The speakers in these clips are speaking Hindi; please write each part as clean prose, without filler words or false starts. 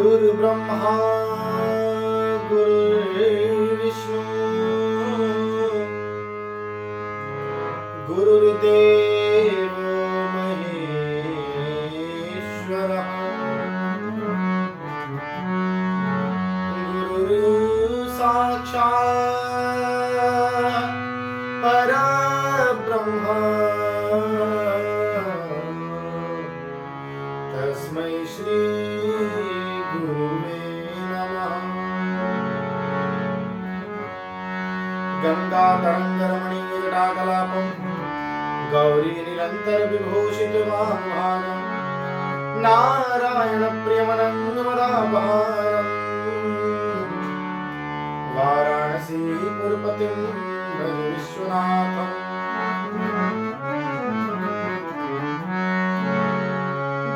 गुरुर्ब्रह्मा गुरुर्विष्णु गुरुर्देवो महेश्वरः गुरुर्साक्षात् परब्रह्म तस्मै श्री गुरुवे नमः। गंगातरङ्गरमणीयजटाकलापं गौरी निरन्तर विभूषित महाभागं नारायण प्रियमनङ्गमदापहारं वाराणसी पुरपतिं भज विश्वनाथं।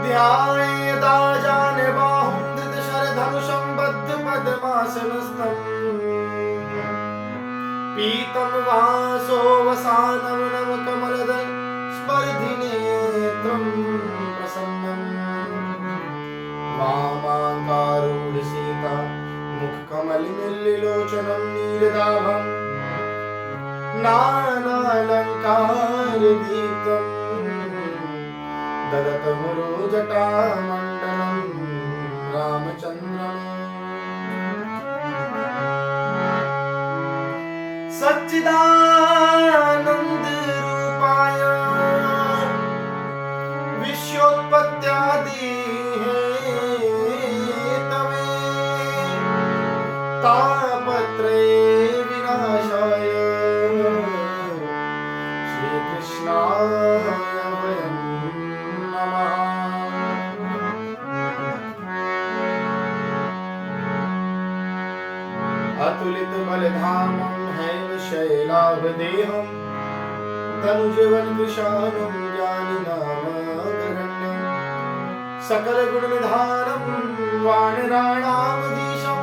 ध्यायेदाजानबाहुं धृतशरधनुषं बद्धपद्मासनस्थम् पीतं वासो वसानं नवकमलदल स्पर्धिनेत्रं प्रसन्नं वामाङ्गारूढसीता मुखकमलिनीलोचनं नीरदाभं नानालङ्कारदीप्तं ददतमुरोजटामण्डलं रामचन्द्रम्। सच्चिदानंद रूपाय विश्वोत्पत्त्यादि हेतवे तापत्रये विनाशाय श्रीकृष्णाय वयं नमः। अतुलित बलधामं शैलाभदेहं तनुजवनकृशानं ज्ञानिनामगरण्यं सकलगुणनिधानं वानराणामधीशं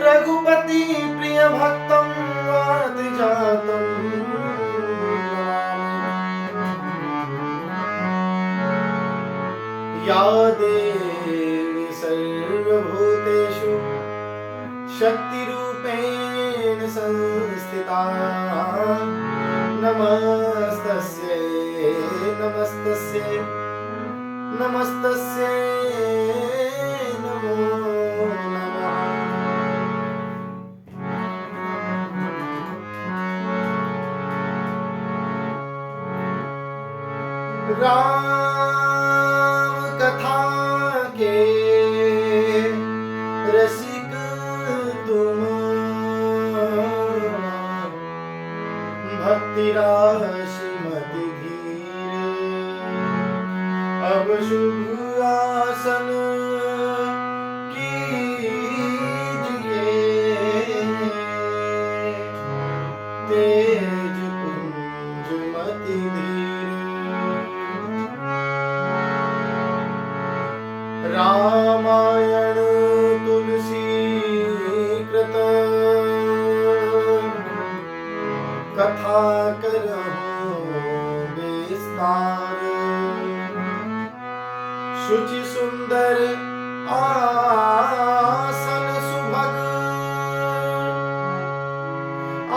रघुपति प्रियभक्तं वातजातं नमामि। या देवी सर्वभूतेषु शक्तिरूपेण संस्थिता नमस्तस्यै नमस्तस्यै नमस्तस्यै नमो नमः। राम कथा के रसिक तुम भक्ति राशि मति धीर अब शुभ आसन कीजिए तेज पुंज मति धीर। रामायण तुलसी कृत कथा करहु विस्तार शुचि सुंदर आसन सुभग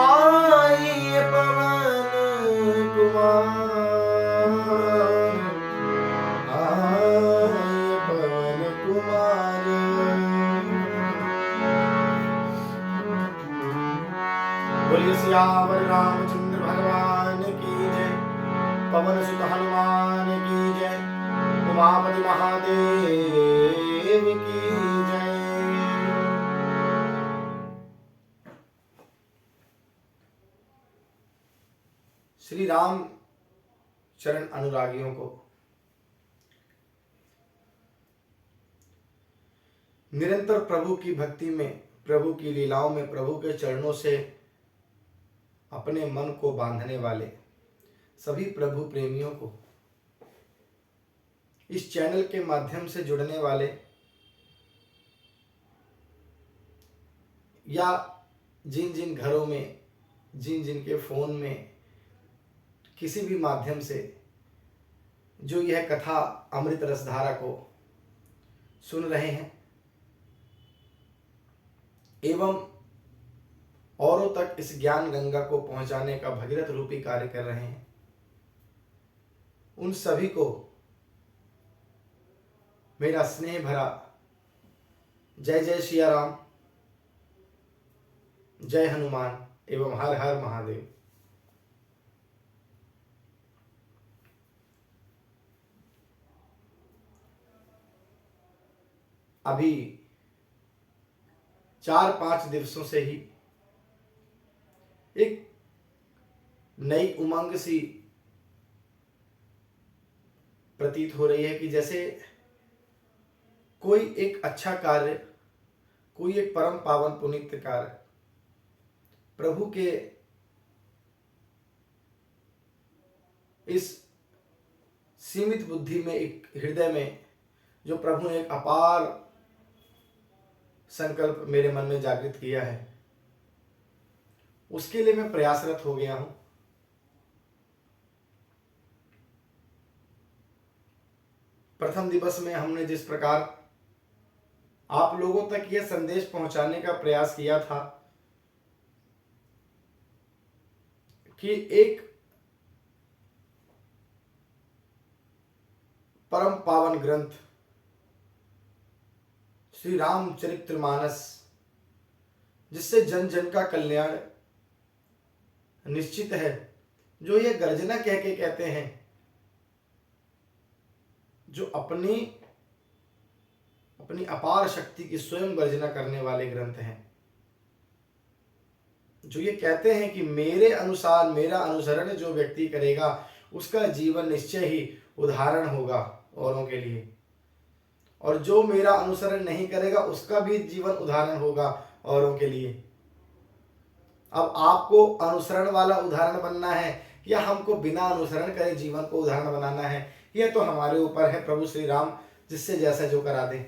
आइए पवन कुमार आइए पवन कुमार। बोलिए सियावर रामचंद्र भगवान की जय, पवन सुत हनुमान की जय, उमापति महादेव की जय। श्री राम चरण अनुरागियों को निरंतर प्रभु की भक्ति में, प्रभु की लीलाओं में, प्रभु के चरणों से अपने मन को बांधने वाले सभी प्रभु प्रेमियों को, इस चैनल के माध्यम से जुड़ने वाले या जिन जिन घरों में, जिन जिन के फोन में किसी भी माध्यम से जो यह कथा अमृत रसधारा को सुन रहे हैं, एवं औरों तक इस ज्ञान गंगा को पहुंचाने का भगीरथ रूपी कार्य कर रहे हैं, उन सभी को मेरा स्नेह भरा जय जय सिया राम, जय हनुमान एवं हर हर महादेव। अभी 4-5 दिवसों से ही एक नई उमंग सी प्रतीत हो रही है कि जैसे कोई एक अच्छा कार्य, कोई एक परम पावन पुनीत कार्य प्रभु के इस सीमित बुद्धि में, एक हृदय में जो प्रभु ने एक अपार संकल्प मेरे मन में जागृत किया है, उसके लिए मैं प्रयासरत हो गया हूं। प्रथम दिवस में हमने जिस प्रकार आप लोगों तक यह संदेश पहुंचाने का प्रयास किया था कि एक परम पावन ग्रंथ श्री रामचरितमानस, जिससे जन जन का कल्याण निश्चित है, जो ये गर्जना कह के कहते हैं, जो अपनी अपार शक्ति की स्वयं गर्जना करने वाले ग्रंथ हैं, जो ये कहते हैं कि मेरे अनुसार, मेरा अनुसरण जो व्यक्ति करेगा उसका जीवन निश्चय ही उदाहरण होगा औरों के लिए, और जो मेरा अनुसरण नहीं करेगा उसका भी जीवन उदाहरण होगा औरों के लिए। अब आपको अनुसरण वाला उदाहरण बनना है या हमको बिना अनुसरण करे जीवन को उदाहरण बनाना है, यह तो हमारे ऊपर है। प्रभु श्री राम जिससे जैसा जो करा दें।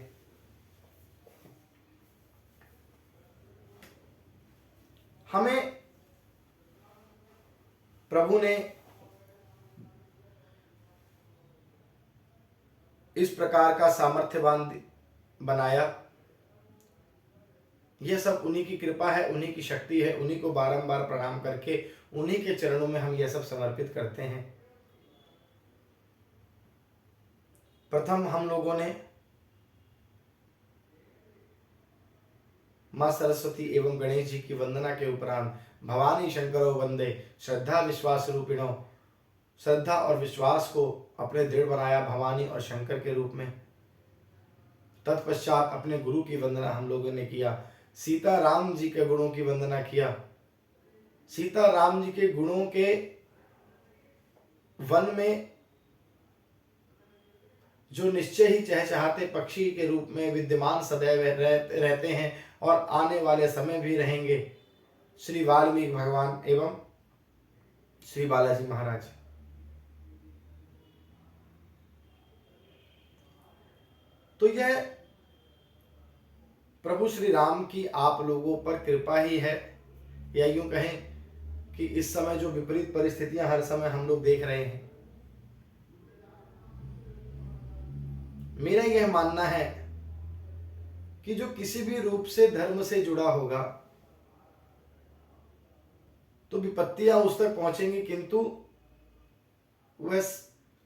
हमें प्रभु ने इस प्रकार का सामर्थ्यवान बनाया, यह सब उन्हीं की कृपा है, उन्हीं की शक्ति है। उन्हीं को बारंबार प्रणाम करके उन्हीं के चरणों में हम यह सब समर्पित करते हैं। प्रथम हम लोगों ने मां सरस्वती एवं गणेश जी की वंदना के उपरांत भवानी शंकरो वंदे श्रद्धा विश्वास रूपिणो, श्रद्धा और विश्वास को अपने दृढ़ बनाया भवानी और शंकर के रूप में। तत्पश्चात अपने गुरु की वंदना हम लोगों ने किया, सीता राम जी के गुणों की वंदना किया। सीता राम जी के गुणों के वन में जो निश्चय ही चहचहाते पक्षी के रूप में विद्यमान सदैव रहते हैं और आने वाले समय भी रहेंगे, श्री वाल्मीकि भगवान एवं श्री बालाजी महाराज। तो यह प्रभु श्री राम की आप लोगों पर कृपा ही है, या यूं कहें कि इस समय जो विपरीत परिस्थितियां हर समय हम लोग देख रहे हैं, मेरा यह मानना है कि जो किसी भी रूप से धर्म से जुड़ा होगा तो विपत्तियां उस तक पहुंचेंगी, किंतु वह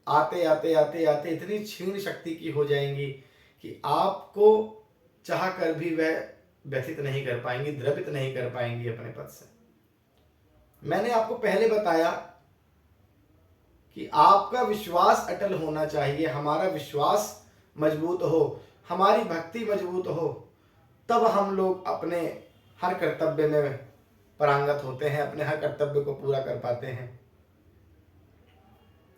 आते आते आते आते इतनी क्षीण शक्ति की हो जाएंगी कि आपको चाह कर भी वह व्यथित नहीं कर पाएंगी, द्रवित नहीं कर पाएंगी अपने पद से। मैंने आपको पहले बताया कि आपका विश्वास अटल होना चाहिए, हमारा विश्वास मजबूत हो, हमारी भक्ति मजबूत हो, तब हम लोग अपने हर कर्तव्य में परांगत होते हैं, अपने हर कर्तव्य को पूरा कर पाते हैं,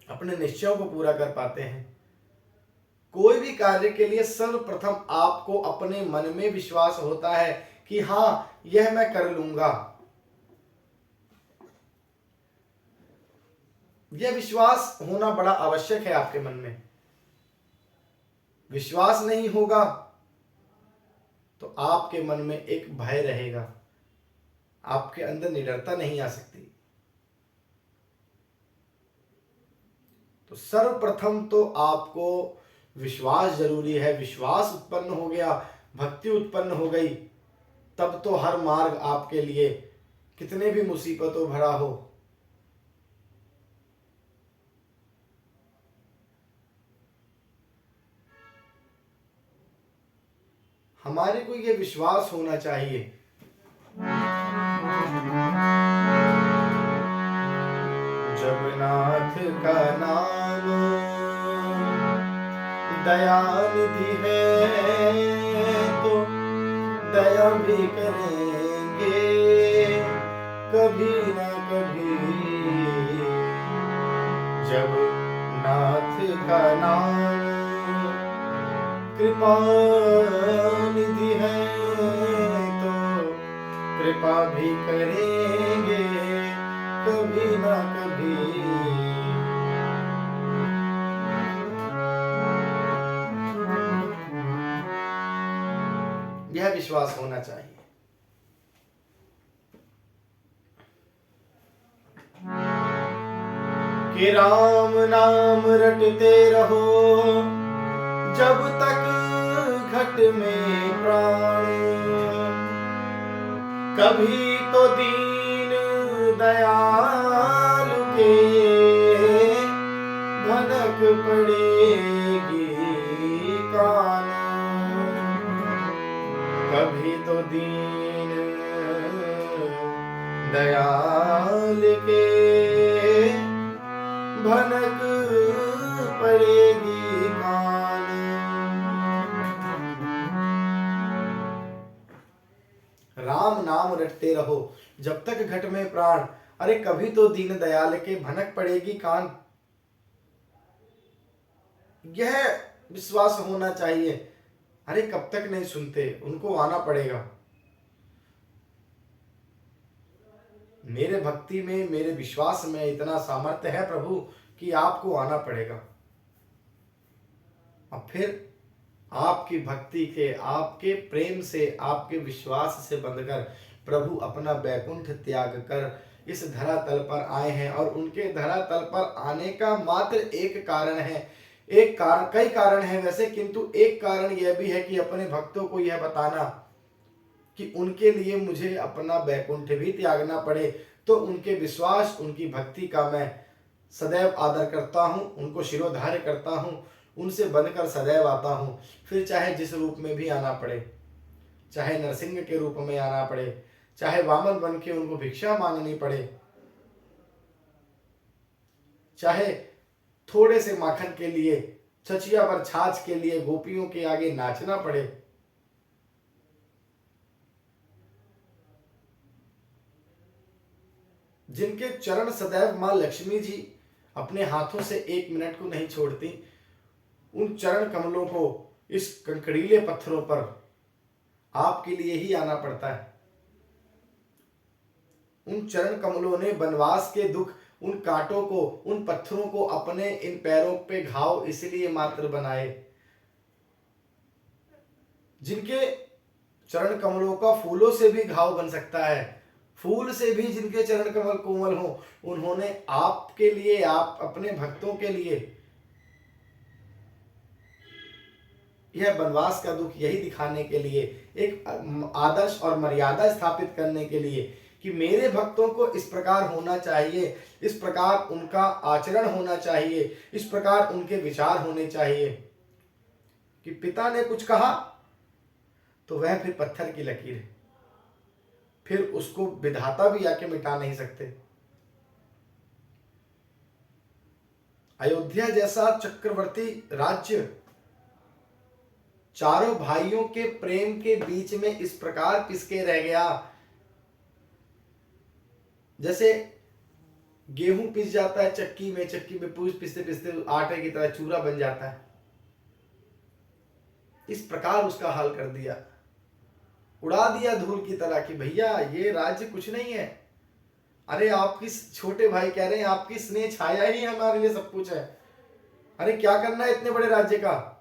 अपने निश्चयों को पूरा कर पाते हैं। कोई भी कार्य के लिए सर्वप्रथम आपको अपने मन में विश्वास होता है कि हाँ, यह मैं कर लूंगा। यह विश्वास होना बड़ा आवश्यक है आपके मन में। विश्वास नहीं होगा तो आपके मन में एक भय रहेगा, आपके अंदर निडरता नहीं आ सकती। तो सर्वप्रथम तो आपको विश्वास जरूरी है। विश्वास उत्पन्न हो गया, भक्ति उत्पन्न हो गई, तब तो हर मार्ग आपके लिए कितने भी मुसीबतों भरा हो, हमारे को ये विश्वास होना चाहिए जब नाथ का नाम दयानिधि है तो दया भी करेंगे कभी न कभी। जब नाथ का नाम कृपा निधि है तो कृपा भी करेंगे कभी ना कभी। यह विश्वास होना चाहिए। कि राम नाम रटते रहो जब तक घट में प्राण, कभी तो दीन दयालु के भनक पड़ेगी कान, कभी तो दीन दयाल के भनक पड़ेगी कान। राम नाम रटते रहो जब तक घट में प्राण, अरे कभी तो दीन दयाल के भनक पड़ेगी कान। यह विश्वास होना चाहिए। अरे कब तक नहीं सुनते, उनको आना पड़ेगा। मेरे भक्ति में, मेरे विश्वास में इतना सामर्थ्य है प्रभु कि आपको आना पड़ेगा। अब फिर आपकी भक्ति के, आपके प्रेम से, आपके विश्वास से बंधकर प्रभु अपना बैकुंठ त्याग कर इस धरातल पर आए हैं। और उनके धरातल पर आने का मात्र एक कारण है, एक कारण, कई कारण है वैसे, किंतु एक कारण यह भी है कि अपने भक्तों को यह बताना कि उनके लिए मुझे अपना बैकुंठ भी त्यागना पड़े। तो उनके विश्वास, उनकी भक्ति का मैं सदैव आदर करता हूँ, उनको शिरोधार्य करता हूँ, उनसे बनकर सदैव आता हूँ। फिर चाहे जिस रूप में भी आना पड़े, चाहे नरसिंह के रूप में आना पड़े, चाहे वामन बन के उनको भिक्षा मांगनी पड़े, चाहे थोड़े से माखन के लिए, छचिया पर छाछ के लिए गोपियों के आगे नाचना पड़े, जिनके चरण सदैव मां लक्ष्मी जी अपने हाथों से एक मिनट को नहीं छोड़ती, उन चरण कमलों को इस कंकड़ीले पत्थरों पर आपके लिए ही आना पड़ता है। उन चरण कमलों ने वनवास के दुख, उन कांटों को, उन पत्थरों को अपने इन पैरों पे घाव इसलिए मात्र बनाए। जिनके चरण कमलों का फूलों से भी घाव बन सकता है, फूल से भी जिनके चरण कमल कोमल हो, उन्होंने आपके लिए, आप अपने भक्तों के लिए यह वनवास का दुख यही दिखाने के लिए, एक आदर्श और मर्यादा स्थापित करने के लिए कि मेरे भक्तों को इस प्रकार होना चाहिए, इस प्रकार उनका आचरण होना चाहिए, इस प्रकार उनके विचार होने चाहिए कि पिता ने कुछ कहा तो वह फिर पत्थर की लकीर है, फिर उसको विधाता भी आके मिटा नहीं सकते। अयोध्या जैसा चक्रवर्ती राज्य चारों भाइयों के प्रेम के बीच में इस प्रकार पिसके रह गया, जैसे गेहूं पिस जाता है चक्की में, चक्की में पिसते पिसते आटे की तरह चूरा बन जाता है, इस प्रकार उसका हाल कर दिया, उड़ा दिया धूल की तरह कि भैया ये राज्य कुछ नहीं है। अरे आपकी, छोटे भाई कह रहे हैं आपकी स्नेह छाया ही हमारे लिए सब कुछ है। अरे क्या करना है इतने बड़े राज्य का।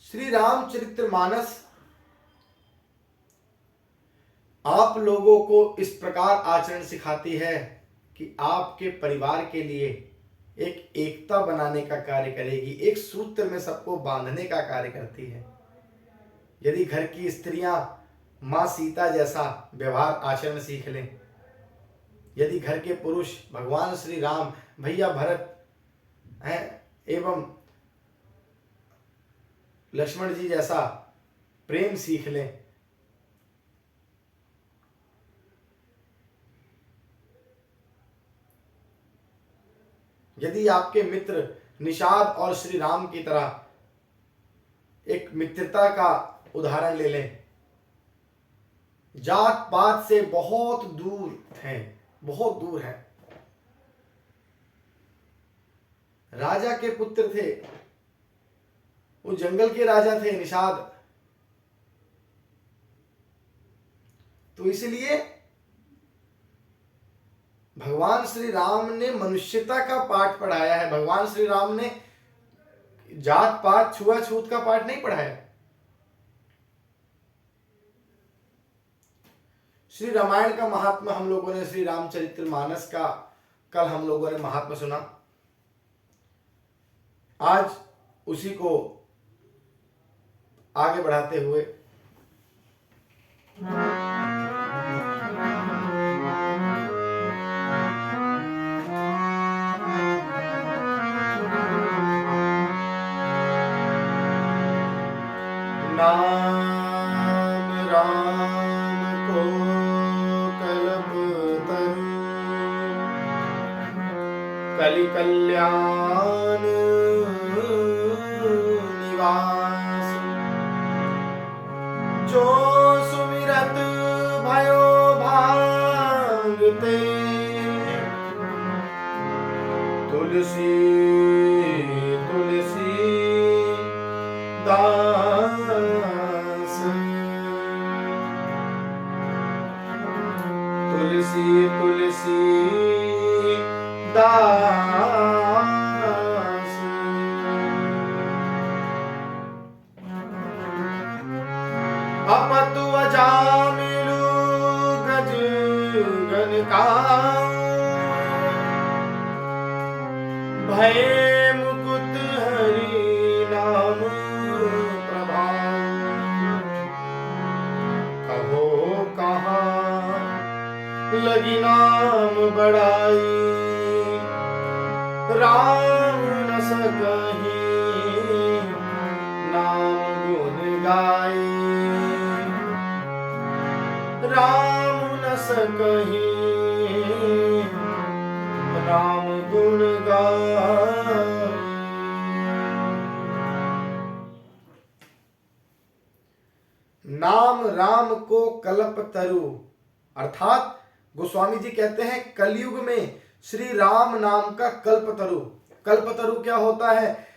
श्री रामचरितमानस आप लोगों को इस प्रकार आचरण सिखाती है कि आपके परिवार के लिए एक एकता बनाने का कार्य करेगी, एक सूत्र में सबको बांधने का कार्य करती है। यदि घर की स्त्रियां मां सीता जैसा व्यवहार आचरण सीख लें, यदि घर के पुरुष भगवान श्री राम, भैया भरत हैं एवं लक्ष्मण जी जैसा प्रेम सीख लें, यदि आपके मित्र निषाद और श्री राम की तरह एक मित्रता का उदाहरण ले लें, जात पात से बहुत दूर हैं, बहुत दूर हैं, राजा के पुत्र थे, वो जंगल के राजा थे निषाद। तो इसलिए भगवान श्री राम ने मनुष्यता का पाठ पढ़ाया है। भगवान श्री राम ने जात पात छुआछूत का पाठ नहीं पढ़ाया। श्री रामायण का महात्मा हम लोगों ने, श्री रामचरितमानस का कल हम लोगों ने महात्मा सुना। आज उसी को आगे बढ़ाते हुए नाम राम को कल्पतरु कलि कल्याण निवास, जो सुमिरत भयो भांगते तुलसी तुलसी दास, तुलसी तुलसी दास। अपतु अजामिलु गज गन का, भय मुकुट हरि नाम प्रभाव, कहो कहाँ लगी नाम बढ़ाई, राम न सकहीं नाम गुण गाई, राम न सकहीं राम गुण गाई। नाम राम को कल्पतरु, अर्थात गोस्वामी जी कहते हैं कलयुग में श्री राम नाम का कल्पतरु। कल्पतरु क्या होता है?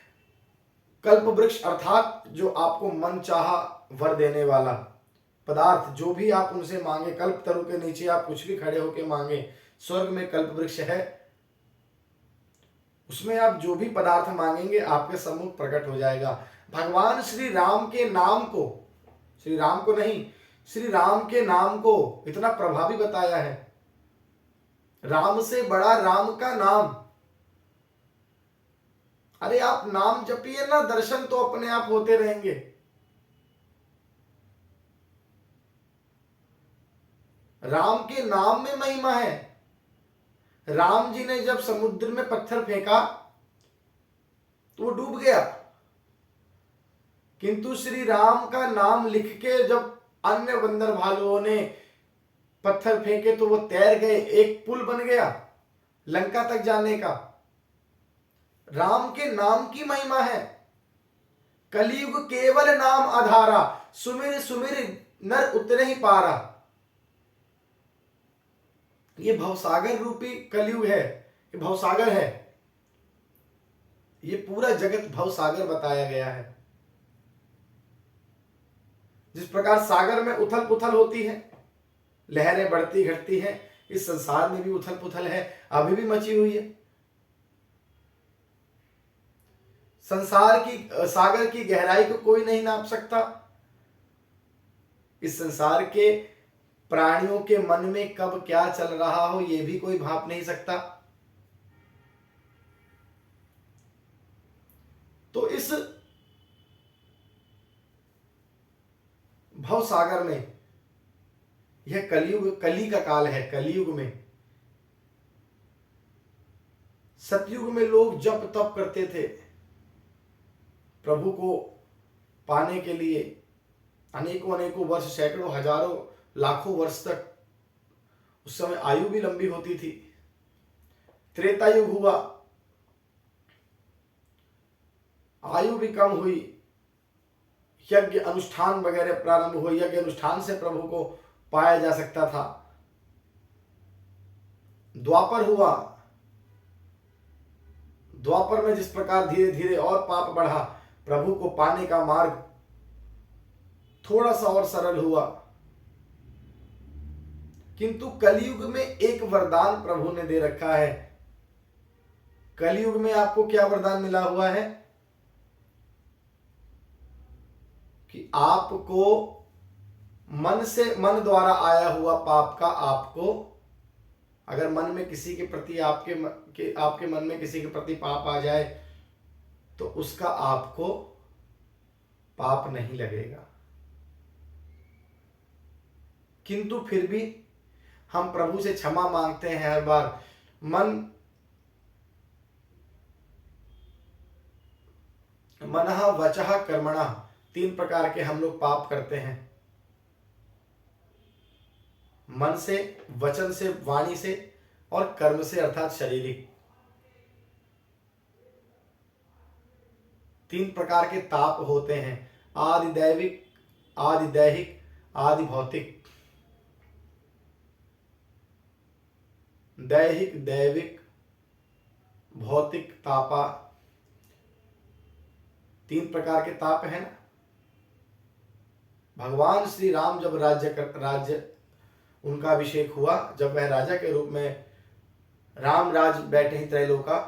कल्प वृक्ष, अर्थात जो आपको मन चाहा वर देने वाला पदार्थ, जो भी आप उनसे मांगे, कल्पतरु के नीचे आप कुछ भी खड़े होके मांगे, स्वर्ग में कल्प वृक्ष है, उसमें आप जो भी पदार्थ मांगेंगे आपके सम्मुख प्रकट हो जाएगा। भगवान श्री राम के नाम को, श्री राम को नहीं, श्री राम के नाम को इतना प्रभावी बताया है। राम से बड़ा राम का नाम। अरे आप नाम जपिए ना, दर्शन तो अपने आप होते रहेंगे। राम के नाम में महिमा है। राम जी ने जब समुद्र में पत्थर फेंका तो वो डूब गया, किंतु श्री राम का नाम लिख के जब अन्य बंदर भालुओं ने पत्थर फेंके तो वो तैर गए, एक पुल बन गया लंका तक जाने का। राम के नाम की महिमा है। कलयुग केवल नाम आधारा, सुमिर सुमिर नर उतरे ही पारा। ये भवसागर रूपी कलयुग है, ये भवसागर है, ये पूरा जगत भवसागर बताया गया है। जिस प्रकार सागर में उथल पुथल होती है, लहरें बढ़ती घटती हैं, इस संसार में भी उथल पुथल है, अभी भी मची हुई है। संसार की, सागर की गहराई को कोई नहीं नाप सकता। इस संसार के प्राणियों के मन में कब क्या चल रहा हो ये भी कोई भाप नहीं सकता। तो इस भव सागर में, यह कलयुग, कली का काल है। कलयुग में, सतयुग में लोग जप तप करते थे प्रभु को पाने के लिए, अनेकों अनेकों वर्ष, सैकड़ों, हजारों, लाखों वर्ष तक। उस समय आयु भी लंबी होती थी। त्रेता युग हुआ, आयु भी कम हुई, यज्ञ अनुष्ठान वगैरह प्रारंभ हुए, यज्ञ अनुष्ठान से प्रभु को पाया जा सकता था। द्वापर हुआ, द्वापर में जिस प्रकार धीरे धीरे और पाप बढ़ा, प्रभु को पाने का मार्ग थोड़ा सा और सरल हुआ। किंतु कलयुग में एक वरदान प्रभु ने दे रखा है। कलयुग में आपको क्या वरदान मिला हुआ है कि आपको मन से, मन द्वारा आया हुआ पाप का, आपको अगर मन में किसी के प्रति, आपके मन में किसी के प्रति पाप आ जाए तो उसका आपको पाप नहीं लगेगा। किंतु फिर भी हम प्रभु से क्षमा मांगते हैं हर बार। मनः वचः कर्मणः, 3 प्रकार के हम लोग पाप करते हैं। मन से, वचन से, वाणी से और कर्म से, अर्थात शारीरिक। 3 प्रकार के ताप होते हैं, आदि दैविक, आदि दैहिक, आदि भौतिक। दैहिक, दैविक, भौतिक, तापा, 3 प्रकार के ताप है ना। भगवान श्री राम जब राज्य उनका अभिषेक हुआ, जब वह राजा के रूप में राम राज बैठे ही त्रैलोका,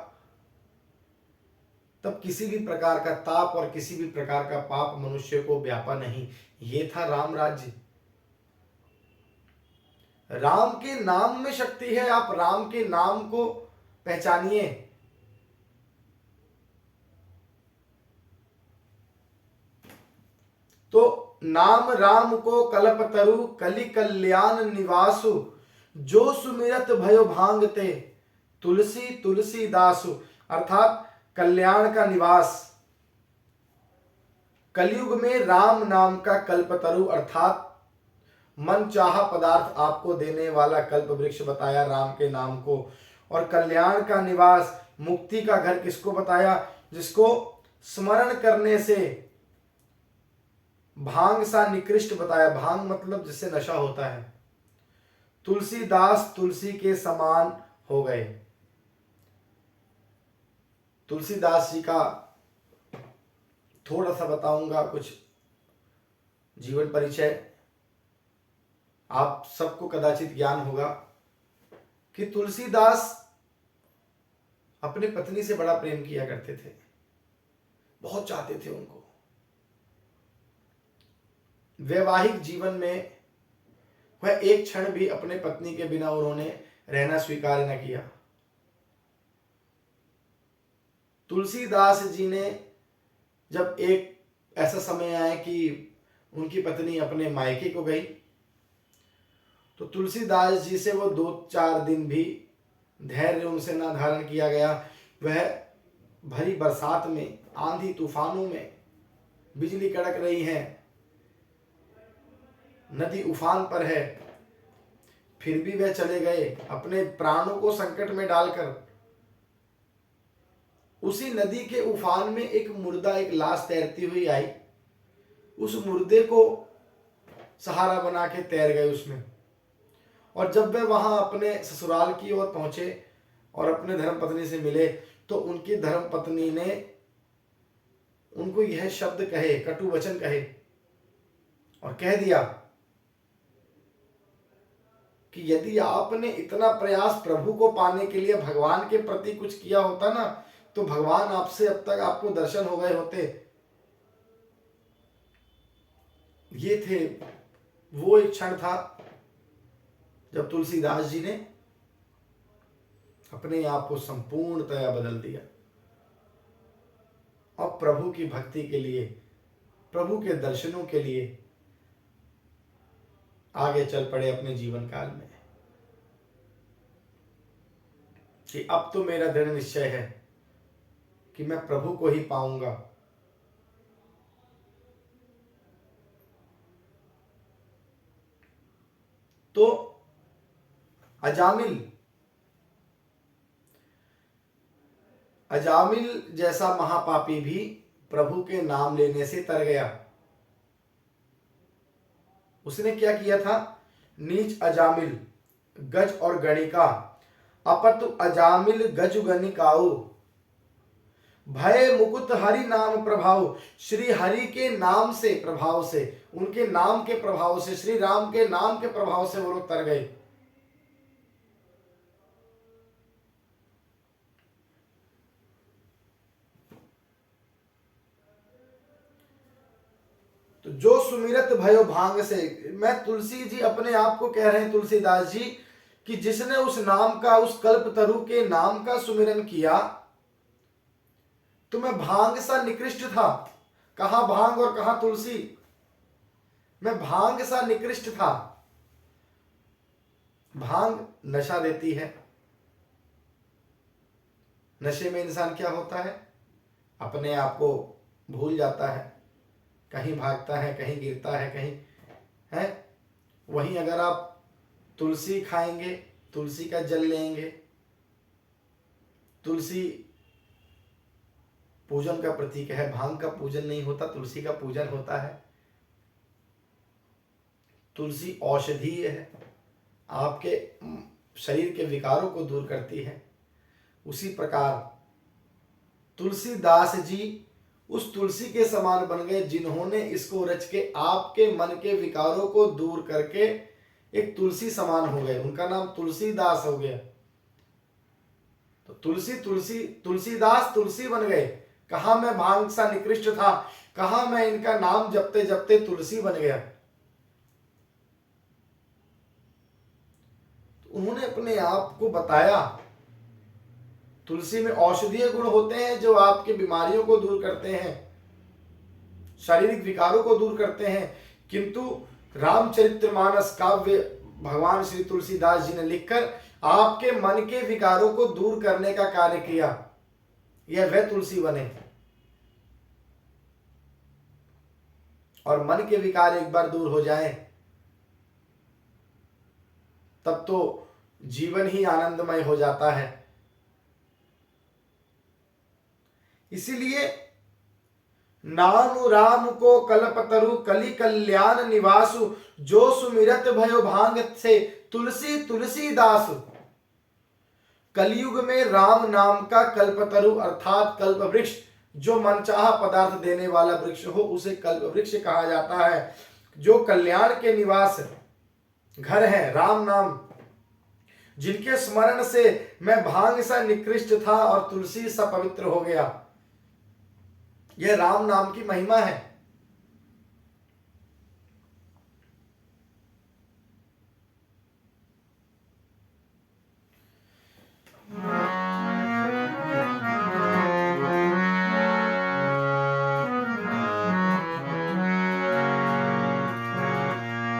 तब किसी भी प्रकार का ताप और किसी भी प्रकार का पाप मनुष्य को व्यापा नहीं। ये था राम राज्य। राम के नाम में शक्ति है। आप राम के नाम को पहचानिए। तो नाम राम को कल्पतरु, कलि कल्याण निवासु, जो सुमिरत भयो भांगते, तुलसी तुलसीदासु, अर्थात कल्याण का निवास। कलयुग में राम नाम का कल्पतरु अर्थात मन चाहा पदार्थ आपको देने वाला कल्प वृक्ष बताया राम के नाम को। और कल्याण का निवास, मुक्ति का घर किसको बताया? जिसको स्मरण करने से भांग सा निकृष्ट बताया। भांग मतलब जिससे नशा होता है। तुलसीदास तुलसी के समान हो गए। तुलसीदास जी का थोड़ा सा बताऊंगा कुछ जीवन परिचय। आप सबको कदाचित ज्ञान होगा कि तुलसीदास अपने पत्नी से बड़ा प्रेम किया करते थे, बहुत चाहते थे उनको। वैवाहिक जीवन में वह एक क्षण भी अपने पत्नी के बिना उन्होंने रहना स्वीकार न किया। तुलसीदास जी ने जब एक ऐसा समय आया कि उनकी पत्नी अपने मायके को गई, तो तुलसीदास जी से वो 2-4 दिन भी धैर्य उनसे ना धारण किया गया। वह भरी बरसात में, आंधी तूफानों में, बिजली कड़क रही है, नदी उफान पर है, फिर भी वह चले गए अपने प्राणों को संकट में डालकर। उसी नदी के उफान में एक मुर्दा, एक लाश तैरती हुई आई। उस मुर्दे को सहारा बना के तैर गए उसमें। और जब वे वहां अपने ससुराल की ओर पहुंचे और अपने धर्मपत्नी से मिले, तो उनकी धर्मपत्नी ने उनको यह शब्द कहे, कटु वचन कहे, और कह दिया कि यदि आपने इतना प्रयास प्रभु को पाने के लिए भगवान के प्रति कुछ किया होता ना, तो भगवान आपसे अब तक आपको दर्शन हो गए होते। ये थे, वो एक क्षण था जब तुलसीदास जी ने अपने आप को संपूर्णतया बदल दिया और प्रभु की भक्ति के लिए, प्रभु के दर्शनों के लिए आगे चल पड़े अपने जीवन काल में कि अब तो मेरा दृढ़ निश्चय है कि मैं प्रभु को ही पाऊंगा। तो अजामिल जैसा महापापी भी प्रभु के नाम लेने से तर गया। उसने क्या किया था? नीच अजामिल गज और गणिका, अपतु अजामिल गज गणिकाऊ, भय मुकुट हरि नाम प्रभाव। श्री हरि के नाम से प्रभाव से, उनके नाम के प्रभाव से, श्री राम के नाम के प्रभाव से वो लोग तर गए। तो जो सुमिरत भयो भांग से, मैं तुलसी जी अपने आप को कह रहे हैं, तुलसीदास जी, कि जिसने उस नाम का, उस कल्प तरु के नाम का सुमिरन किया, तो मैं भांग सा निकृष्ट था। कहां भांग और कहां तुलसी? मैं भांग सा निकृष्ट था। भांग नशा देती है। नशे में इंसान क्या होता है? अपने आप को भूल जाता है, कहीं भागता है, कहीं गिरता है, कहीं है। वहीं अगर आप तुलसी खाएंगे, तुलसी का जल लेंगे, तुलसी पूजन का प्रतीक है। भांग का पूजन नहीं होता, तुलसी का पूजन होता है। तुलसी औषधीय है, आपके शरीर के विकारों को दूर करती है। उसी प्रकार तुलसीदास जी उस तुलसी के समान बन गए, जिन्होंने इसको रच के आपके मन के विकारों को दूर करके एक तुलसी समान हो गए। उनका नाम तुलसीदास हो गया। तो तुलसीदास तुलसी बन गए। कहा मैं भांग सा निकृष्ट था, कहा मैं इनका नाम जपते जपते तुलसी बन गया। तो उन्होंने अपने आप को बताया, तुलसी में औषधीय गुण होते हैं जो आपके बीमारियों को दूर करते हैं, शारीरिक विकारों को दूर करते हैं। किंतु रामचरितमानस काव्य भगवान श्री तुलसीदास जी ने लिखकर आपके मन के विकारों को दूर करने का कार्य किया। यह वह तुलसी बने। और मन के विकार एक बार दूर हो जाए, तब तो जीवन ही आनंदमय हो जाता है। इसीलिए नानु राम को कल्पतरु कलि कल्याण निवासु, जो सुमिरत भयो भांग से तुलसी तुलसीदासु। कलयुग में राम नाम का कल्पतरु अर्थात कल्प वृक्ष, जो मनचाहा पदार्थ देने वाला वृक्ष हो, उसे कल्प वृक्ष कहा जाता है। जो कल्याण के निवास घर है, राम नाम, जिनके स्मरण से मैं भांग सा निकृष्ट था और तुलसी सा पवित्र हो गया। यह राम नाम की महिमा है।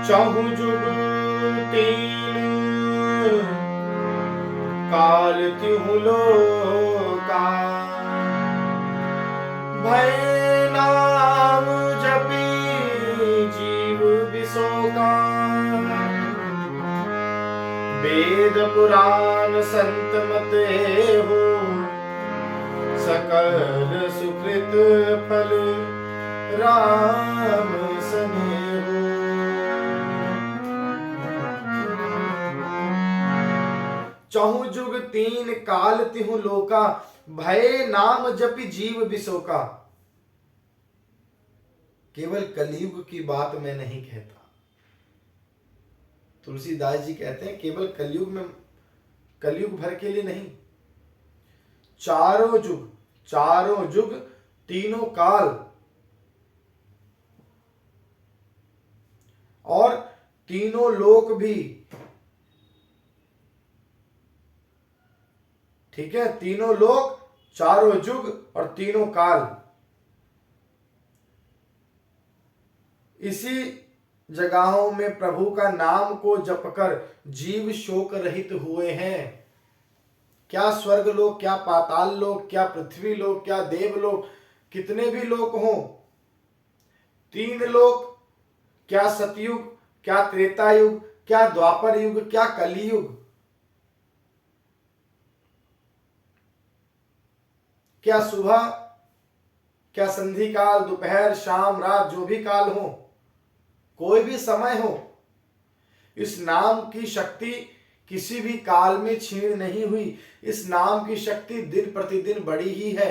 चहु जुग तीन काल तिहु लोका, भय नाम जपी जीव विशोका। वेद पुराण संत मत हो, सकल सुकृत फल राम सनेहो। चहु जुग तीन काल तिहु लोका, भय नाम जपि जीव विशोका। केवल कलयुग की बात मैं नहीं कहता। तुलसीदास जी कहते हैं केवल कलयुग में, कलयुग भर के लिए नहीं, चारों जुग तीनों काल और तीनों लोक भी ठीक है, तीनों लोक, चारों जुग और तीनों काल, इसी जगहों में प्रभु का नाम को जपकर जीव शोक रहित हुए हैं। क्या स्वर्ग लोक, क्या पाताल लोक, क्या पृथ्वी लोक, क्या देवलोक, कितने भी लोक हों, तीन लोक, क्या सतयुग, क्या त्रेता युग, क्या द्वापर युग, क्या कलियुग, क्या सुबह, क्या संधि काल, दोपहर, शाम, रात, जो भी काल हो, कोई भी समय हो, इस नाम की शक्ति किसी भी काल में क्षीण नहीं हुई। इस नाम की शक्ति दिन प्रतिदिन बढ़ी ही है।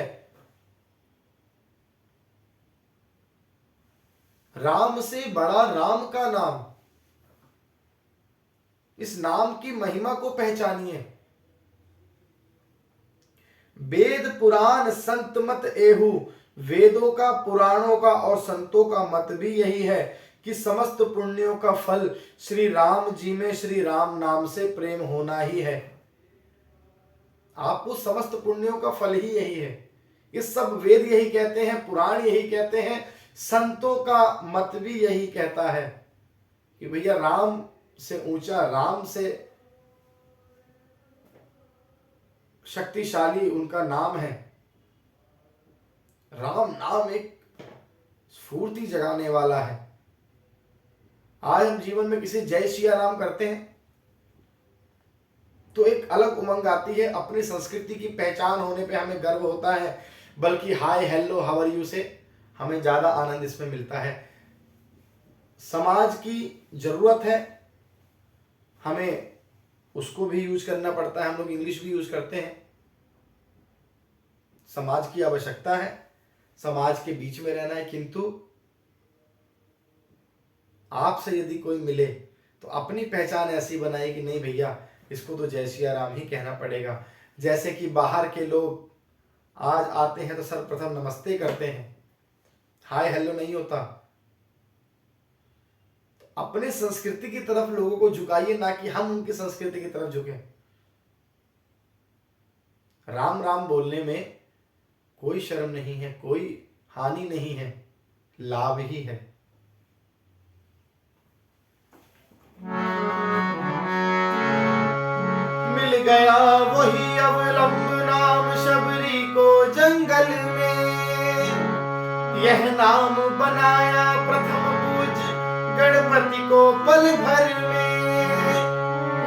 राम से बड़ा राम का नाम, इस नाम की महिमा को पहचानिए। वेद पुराण संत मत एहू, वेदों का, पुराणों का और संतों का मत भी यही है कि समस्त पुण्यों का फल श्री राम जी में श्री राम नाम से प्रेम होना ही है। आपको समस्त पुण्यों का फल ही यही है। ये सब वेद यही कहते हैं, पुराण यही कहते हैं, संतों का मत भी यही कहता है कि भैया राम से ऊंचा, राम से शक्तिशाली उनका नाम है। राम नाम एक स्फूर्ति जगाने वाला है। आज हम जीवन में किसी जय सिया राम करते हैं तो एक अलग उमंग आती है, अपनी संस्कृति की पहचान होने पे हमें गर्व होता है, बल्कि hi hello how are you से हमें ज्यादा आनंद इसमें मिलता है। समाज की जरूरत है, हमें उसको भी यूज करना पड़ता है, हम लोग इंग्लिश भी यूज करते हैं। समाज की आवश्यकता है, समाज के बीच में रहना है, किंतु आपसे यदि कोई मिले तो अपनी पहचान ऐसी बनाए कि नहीं भैया इसको तो जय सिया राम ही कहना पड़ेगा। जैसे कि बाहर के लोग आज आते हैं तो सर्वप्रथम नमस्ते करते हैं, हाय हेलो नहीं होता। तो अपने संस्कृति की तरफ लोगों को झुकाइए, ना कि हम उनकी संस्कृति की तरफ झुकें। राम राम बोलने में कोई शर्म नहीं है, कोई हानि नहीं है, लाभ ही है। मिल गया वही अवलंब नाम शबरी को जंगल में, यह नाम बनाया प्रथम पूज गणपति को पल भर में।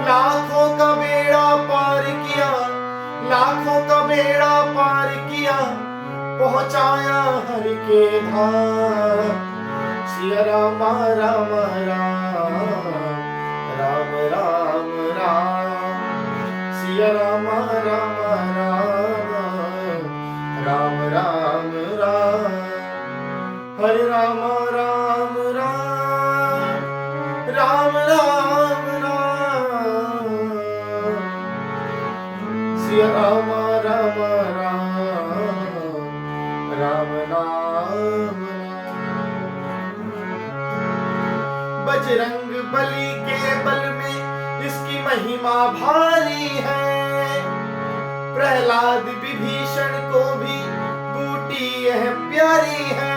लाखों का बेड़ा पार किया, लाखों का बेड़ा पार किया, पहुंचाया हर के धाम। सिया राम राम राम, राम राम राम, सिया राम राम राम, राम राम राम, हरे राम राम राम, राम राम राम, सिया राम राम राम, राम नाम। बजरंग बली के बल में इसकी महिमा भारी है, प्रहलाद विभीषण को भी बूटी यह प्यारी है।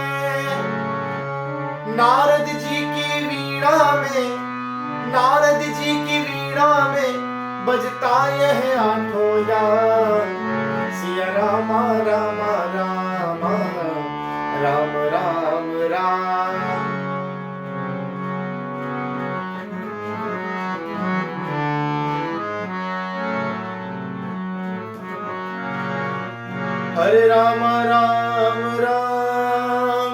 नारद जी की वीणा में, नारद जी की वीणा में बजता यह आठों यार। सिया राम राम राम, राम राम राम, हरे राम राम राम,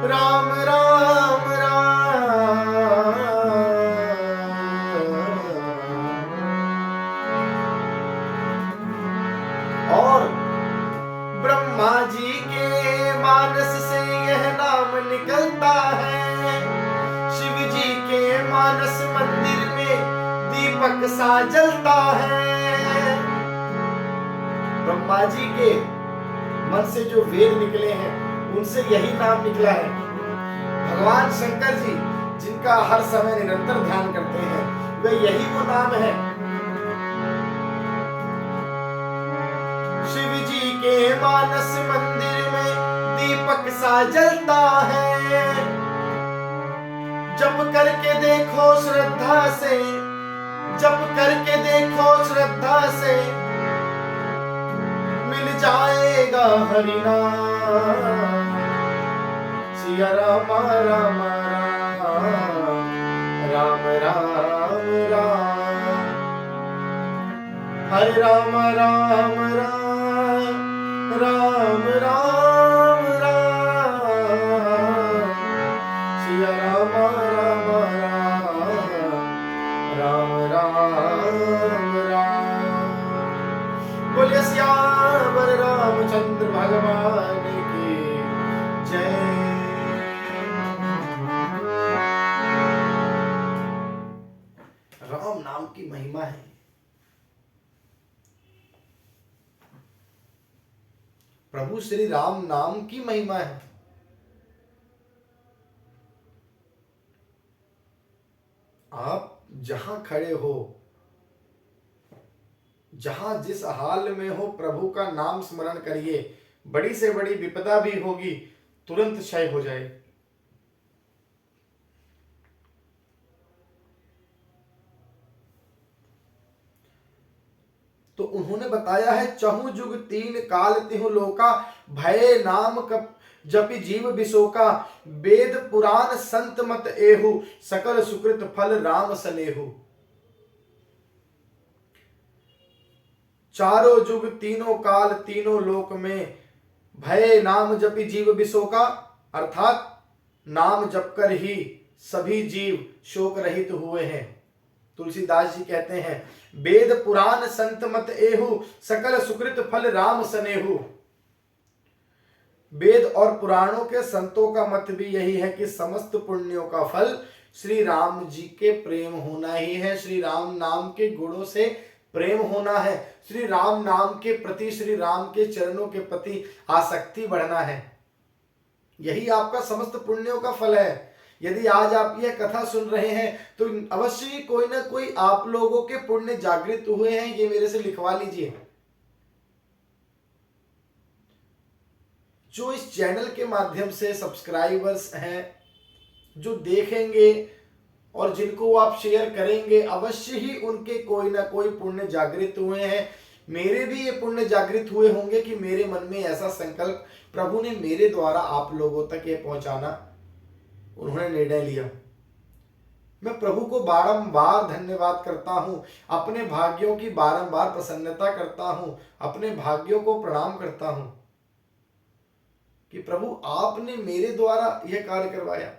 राम राम राम। और ब्रह्मा जी के मानस से यह नाम निकलता है, शिव जी के मानस मंदिर में दीपक सा जलता है। ब्रह्मा जी के मन से जो वेद निकले हैं उनसे यही नाम निकला है। भगवान शंकर जी जिनका हर समय निरंतर ध्यान करते हैं, वे यही वो नाम है। मानस मंदिर में दीपक सा जलता है। जप करके देखो श्रद्धा से, जप करके देखो श्रद्धा से, मिल जाएगा हरि नाम। सिया राम राम राम राम राम, हरे राम राम राम राम राम राम, सिया राम राम राम राम राम। बोलिए सियावर रामचंद्र भगवान की जय। राम नाम की महिमा है। प्रभु श्री राम नाम की महिमा है। आप जहां खड़े हो, जहां जिस हाल में हो, प्रभु का नाम स्मरण करिए। बड़ी से बड़ी विपदा भी होगी, तुरंत क्षय हो जाए। तो उन्होंने बताया है, चहु जुग तीन काल तिहु लोका, भय नाम कप जपि जीव बिसोका, वेद पुराण संत मत एहु, सकल सुकृत फल राम सनेहु। चारों जुग तीनों काल तीनों लोक में भय नाम जपि जीव बिसोका, अर्थात नाम जपकर ही सभी जीव शोक रहित हुए हैं। तुलसीदास जी कहते हैं, वेद पुराण संत मत एहु, सकल सुकृत फल राम सनेहु। वेद और पुराणों के संतों का मत भी यही है कि समस्त पुण्यों का फल श्री राम जी के प्रेम होना ही है। श्री राम नाम के गुणों से प्रेम होना है। श्री राम नाम के प्रति, श्री राम के चरणों के प्रति आसक्ति बढ़ना है। यही आपका समस्त पुण्यों का फल है। यदि आज आप यह कथा सुन रहे हैं तो अवश्य ही कोई ना कोई आप लोगों के पुण्य जागृत हुए हैं। ये मेरे से लिखवा लीजिए। जो इस चैनल के माध्यम से सब्सक्राइबर्स हैं, जो देखेंगे और जिनको आप शेयर करेंगे, अवश्य ही उनके कोई ना कोई पुण्य जागृत हुए हैं। मेरे भी ये पुण्य जागृत हुए होंगे कि मेरे मन में ऐसा संकल्प प्रभु ने मेरे द्वारा आप लोगों तक ये पहुंचाना उन्होंने निर्णय लिया। मैं प्रभु को बारंबार धन्यवाद करता हूं, अपने भाग्यों की बारंबार प्रसन्नता करता हूं, अपने भाग्यों को प्रणाम करता हूं कि प्रभु आपने मेरे द्वारा यह कार्य करवाया।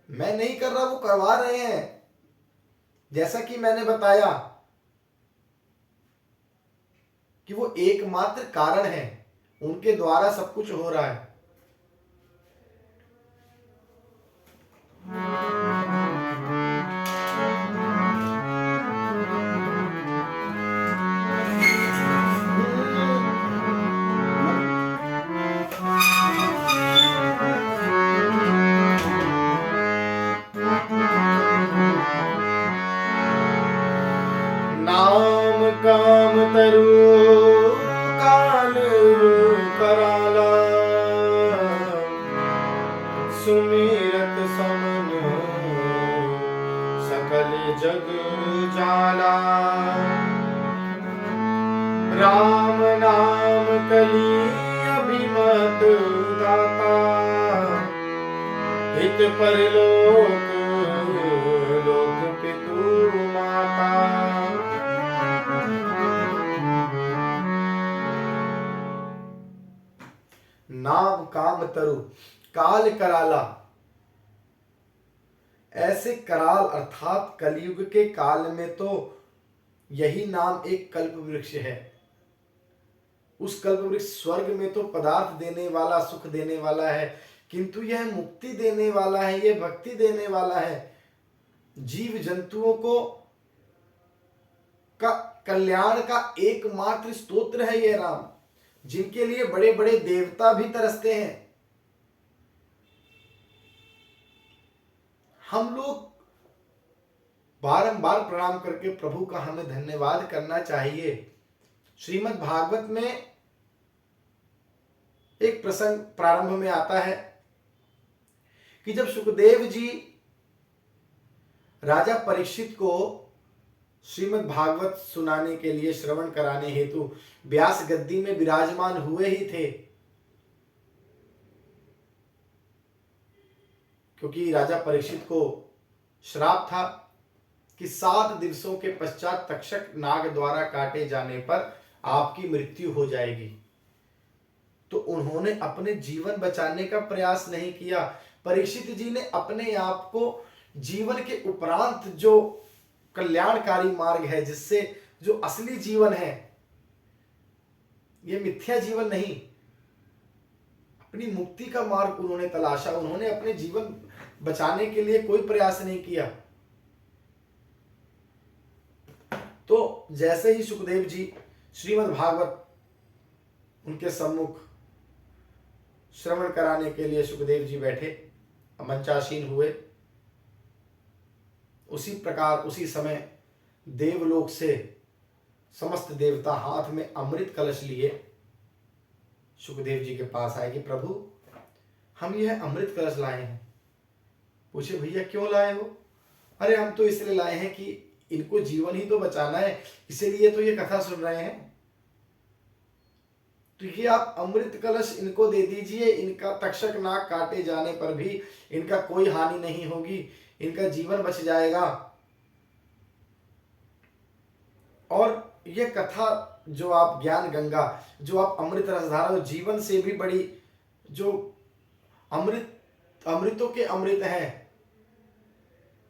मैं नहीं कर रहा, वो करवा रहे हैं। जैसा कि मैंने बताया कि वो एकमात्र कारण है, उनके द्वारा सब कुछ हो रहा है। नाम काम तरु काल कराला, सुमिरत समन सकल जग जाला। राम नाम कली अभिमत दाता, हित परलोक लोक पितु माता। नाम काम तरु काल कराला, ऐसे कराल अर्थात कलयुग के काल में तो यही नाम एक कल्प वृक्ष है। उस कल्प वृक्ष स्वर्ग में तो पदार्थ देने वाला, सुख देने वाला है, किंतु यह मुक्ति देने वाला है, यह भक्ति देने वाला है। जीव जंतुओं को का कल्याण का एकमात्र स्तोत्र है यह राम, जिनके लिए बड़े बड़े देवता भी तरसते हैं। हम लोग बारंबार प्रणाम करके प्रभु का हमें धन्यवाद करना चाहिए। श्रीमद् भागवत में एक प्रसंग प्रारंभ में आता है कि जब सुखदेव जी राजा परीक्षित को श्रीमद् भागवत सुनाने के लिए, श्रवण कराने हेतु व्यास गद्दी में विराजमान हुए ही थे, क्योंकि राजा परीक्षित को श्राप था कि 7 दिवसों के पश्चात तक्षक नाग द्वारा काटे जाने पर आपकी मृत्यु हो जाएगी। तो उन्होंने अपने जीवन बचाने का प्रयास नहीं किया। परीक्षित जी ने अपने आप को जीवन के उपरांत जो कल्याणकारी मार्ग है, जिससे जो असली जीवन है, ये मिथ्या जीवन नहीं, अपनी मुक्ति का मार्ग उन्होंने तलाशा। उन्होंने अपने जीवन बचाने के लिए कोई प्रयास नहीं किया। तो जैसे ही सुखदेव जी श्रीमद् भागवत उनके सम्मुख श्रवण कराने के लिए सुखदेव जी बैठे, मंचासीन हुए, उसी प्रकार उसी समय देवलोक से समस्त देवता हाथ में अमृत कलश लिए सुखदेव जी के पास आए कि प्रभु, हम यह अमृत कलश लाए हैं। पूछे, भैया क्यों लाए हो? अरे हम तो इसलिए लाए हैं कि इनको जीवन ही तो बचाना है, इसीलिए तो ये कथा सुन रहे हैं। तो ये आप अमृत कलश इनको दे दीजिए, इनका तक्षक नाग काटे जाने पर भी इनका कोई हानि नहीं होगी, इनका जीवन बच जाएगा। और ये कथा जो आप ज्ञान गंगा, जो आप अमृत रसधारा, जो जीवन से भी बड़ी, जो अमृतों के अमृत हैं,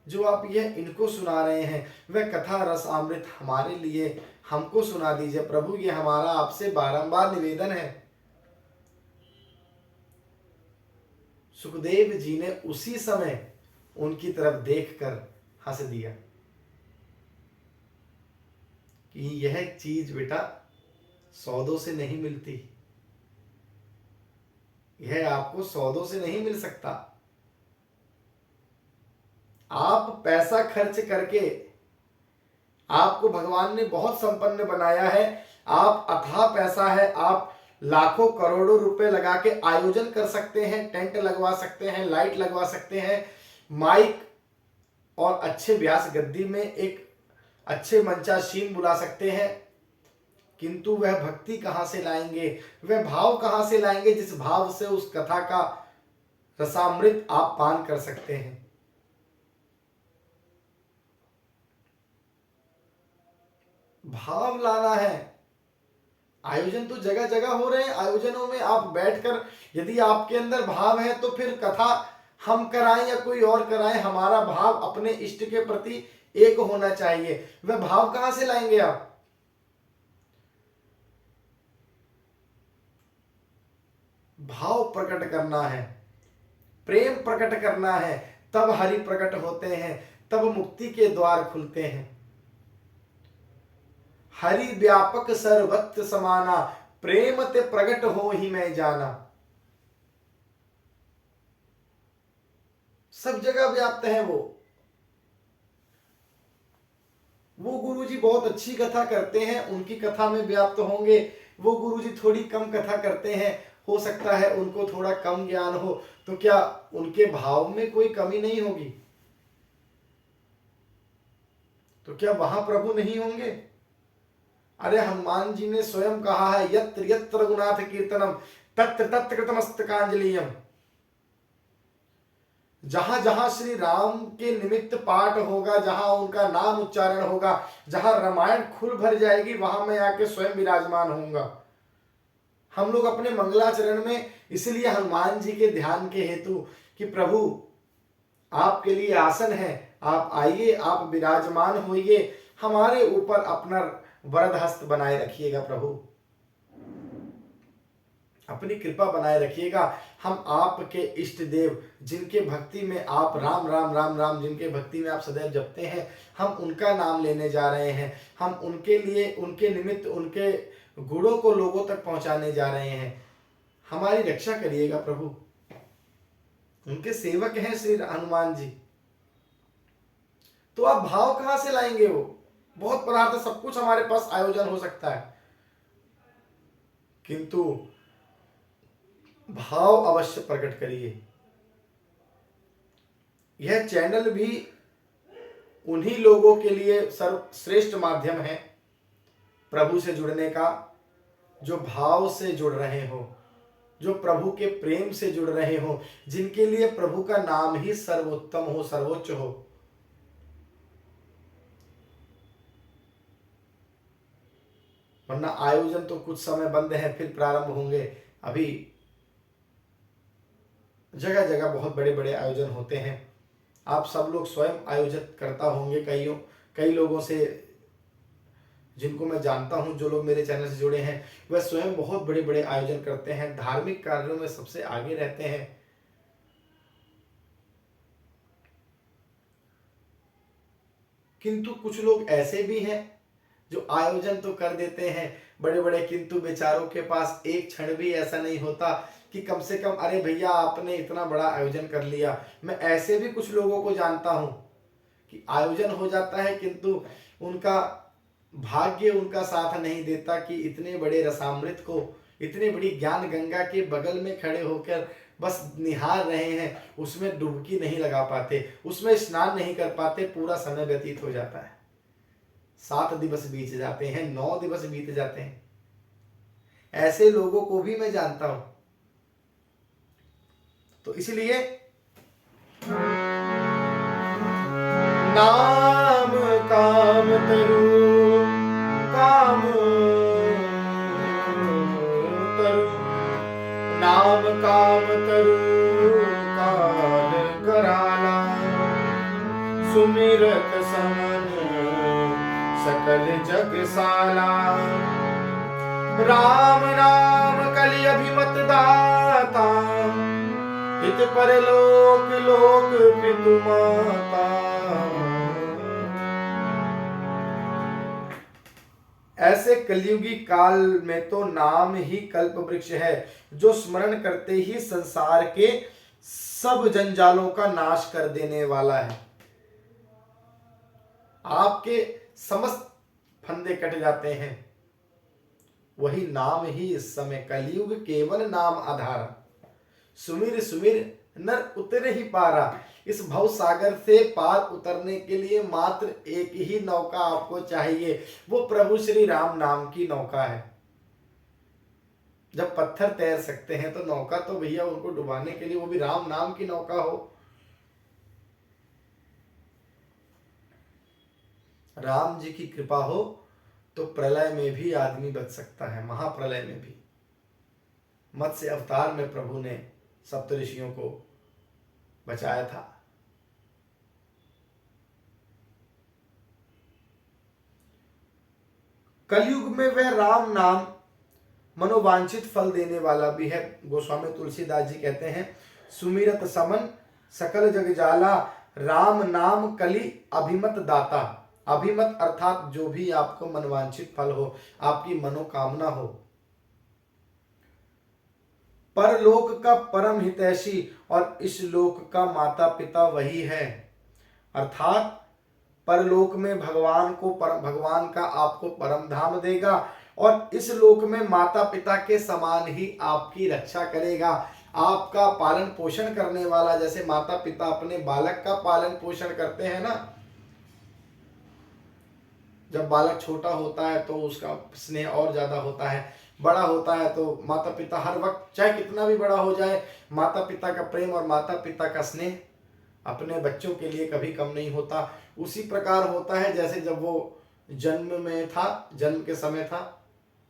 जो आप यह इनको सुना रहे हैं, वह कथा रस अमृत हमारे लिए हमको सुना दीजिए प्रभु। ये हमारा आपसे बारंबार निवेदन है। सुखदेव जी ने उसी समय उनकी तरफ देखकर हंस दिया कि यह चीज बेटा सौदों से नहीं मिलती, यह आपको सौदों से नहीं मिल सकता। आप पैसा खर्च करके, आपको भगवान ने बहुत संपन्न बनाया है, आप अथाह पैसा है, आप लाखों करोड़ों रुपए लगा के आयोजन कर सकते हैं, टेंट लगवा सकते हैं, लाइट लगवा सकते हैं, माइक और अच्छे व्यास गद्दी में एक अच्छे मंचासीन बुला सकते हैं, किंतु वह भक्ति कहां से लाएंगे, वह भाव कहां से लाएंगे जिस भाव से उस कथा का रसामृत आप पान कर सकते हैं। भाव लाना है। आयोजन तो जगह जगह हो रहे हैं, आयोजनों में आप बैठकर यदि आपके अंदर भाव है तो फिर कथा हम कराएं या कोई और कराएं, हमारा भाव अपने इष्ट के प्रति एक होना चाहिए। वह भाव कहां से लाएंगे आप? भाव प्रकट करना है, प्रेम प्रकट करना है, तब हरि प्रकट होते हैं, तब मुक्ति के द्वार खुलते हैं। हरि व्यापक सर्वत्र समाना, प्रेम ते प्रकट हो ही मैं जाना। सब जगह व्याप्त है वो गुरुजी बहुत अच्छी कथा करते हैं, उनकी कथा में व्याप्त होंगे। वो गुरुजी थोड़ी कम कथा करते हैं, हो सकता है उनको थोड़ा कम ज्ञान हो, तो क्या उनके भाव में कोई कमी नहीं होगी? तो क्या वहां प्रभु नहीं होंगे? अरे हनुमान जी ने स्वयं कहा है, यत्र यत्र रघुनाथ कीर्तनम तत्र तत्र कृतमस्तकांजलियम। जहां जहां श्री राम के निमित्त पाठ होगा, जहां उनका नाम उच्चारण होगा, जहां रामायण खुल भर जाएगी, वहां मैं आके स्वयं विराजमान होऊंगा। हम लोग अपने मंगलाचरण में इसलिए हनुमान जी के ध्यान के हेतु कि प्रभु आपके लिए आसन है, आप आइए, आप विराजमान होइए, हमारे ऊपर अपना वरद हस्त बनाए रखिएगा प्रभु, अपनी कृपा बनाए रखिएगा। हम आपके इष्ट देव, जिनके भक्ति में आप राम राम राम राम, जिनके भक्ति में आप सदैव जपते हैं, हम उनका नाम लेने जा रहे हैं। हम उनके लिए, उनके निमित्त, उनके गुणों को लोगों तक पहुंचाने जा रहे हैं। हमारी रक्षा करिएगा प्रभु। उनके सेवक हैं श्री हनुमान जी। तो आप भाव कहां से लाएंगे? वो बहुत पदार्थ, सब कुछ हमारे पास आयोजन हो सकता है, किंतु भाव अवश्य प्रकट करिए। यह चैनल भी उन्हीं लोगों के लिए सर्वश्रेष्ठ माध्यम है प्रभु से जुड़ने का, जो भाव से जुड़ रहे हो, जो प्रभु के प्रेम से जुड़ रहे हो, जिनके लिए प्रभु का नाम ही सर्वोत्तम हो, सर्वोच्च हो। वरना आयोजन तो कुछ समय बंद है, फिर प्रारंभ होंगे। अभी जगह जगह बहुत बड़े बड़े आयोजन होते हैं। आप सब लोग स्वयं आयोजित करता होंगे। कई लोगों से जिनको मैं जानता हूं, जो लोग मेरे चैनल से जुड़े हैं, वह स्वयं बहुत बड़े बड़े आयोजन करते हैं, धार्मिक कार्यों में सबसे आगे रहते हैं। किंतु कुछ लोग ऐसे भी हैं जो आयोजन तो कर देते हैं बड़े बड़े, किंतु बेचारों के पास एक क्षण भी ऐसा नहीं होता कि कम से कम अरे भैया आपने इतना बड़ा आयोजन कर लिया। मैं ऐसे भी कुछ लोगों को जानता हूं कि आयोजन हो जाता है किंतु उनका भाग्य उनका साथ नहीं देता कि इतने बड़े रसामृत को, इतनी बड़ी ज्ञान गंगा के बगल में खड़े होकर बस निहार रहे हैं, उसमें डुबकी नहीं लगा पाते, उसमें स्नान नहीं कर पाते, पूरा समय व्यतीत हो जाता है। 7 दिवस बीत जाते हैं, 9 दिवस बीत जाते हैं। ऐसे लोगों को भी मैं जानता हूं। तो इसलिए नाम काम तरु, काम तरु, नाम काम तरु काल कराला, सुमिरत समन सकल जग साला, राम नाम कलि अभिमत दाता, हित परलोक लोक पितु माता। ऐसे कलयुगी काल में तो नाम ही कल्प वृक्ष है, जो स्मरण करते ही संसार के सब जंजालों का नाश कर देने वाला है। आपके समस्त फंदे कट जाते हैं। वही नाम ही इस समय कलयुग केवल नाम आधार, सुमिर सुमिर नर उतर ही पारा। इस भव सागर से पार उतरने के लिए मात्र एक ही नौका आपको चाहिए, वो प्रभु श्री राम नाम की नौका है। जब पत्थर तैर सकते हैं तो नौका तो भैया उनको डुबाने के लिए वो भी राम नाम की नौका हो। राम जी की कृपा हो तो प्रलय में भी आदमी बच सकता है, महाप्रलय में भी। मत्स्य अवतार में प्रभु ने सप्तऋषियों को बचाया था। कलयुग में वह राम नाम मनोवांछित फल देने वाला भी है। गोस्वामी तुलसीदास जी कहते हैं, सुमिरत समन सकल जग जाला, राम नाम कलि अभिमत दाता। अभिमत अर्थात जो भी आपको मनोवांछित फल हो, आपकी मनोकामना हो। परलोक का परम हितैषी और इस लोक का माता पिता वही है। अर्थात परलोक में भगवान का आपको परम धाम देगा और इस लोक में माता पिता के समान ही आपकी रक्षा करेगा, आपका पालन पोषण करने वाला। जैसे माता पिता अपने बालक का पालन पोषण करते हैं ना, जब बालक छोटा होता है तो उसका स्नेह और ज्यादा होता है, बड़ा होता है तो माता पिता हर वक्त चाहे कितना भी बड़ा हो जाए, माता पिता का प्रेम और माता पिता का स्नेह अपने बच्चों के लिए कभी कम नहीं होता। उसी प्रकार होता है जैसे जब वो जन्म में था, जन्म के समय था,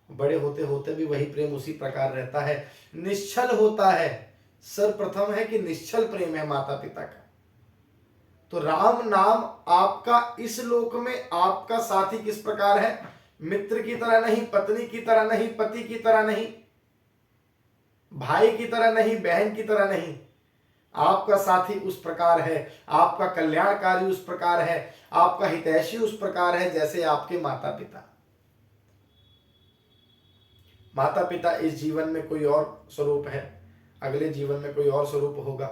बड़े होते होते भी वही प्रेम उसी प्रकार रहता है, निश्चल होता है। सर्वप्रथम है कि निश्चल प्रेम है माता पिता का। तो राम नाम आपका इस लोक में आपका साथी किस प्रकार है? मित्र की तरह नहीं, पत्नी की तरह नहीं, पति की तरह नहीं, भाई की तरह नहीं, बहन की तरह नहीं। आपका साथी उस प्रकार है, आपका कल्याणकारी उस प्रकार है, आपका हितैषी उस प्रकार है जैसे आपके माता पिता। माता पिता इस जीवन में कोई और स्वरूप है, अगले जीवन में कोई और स्वरूप होगा,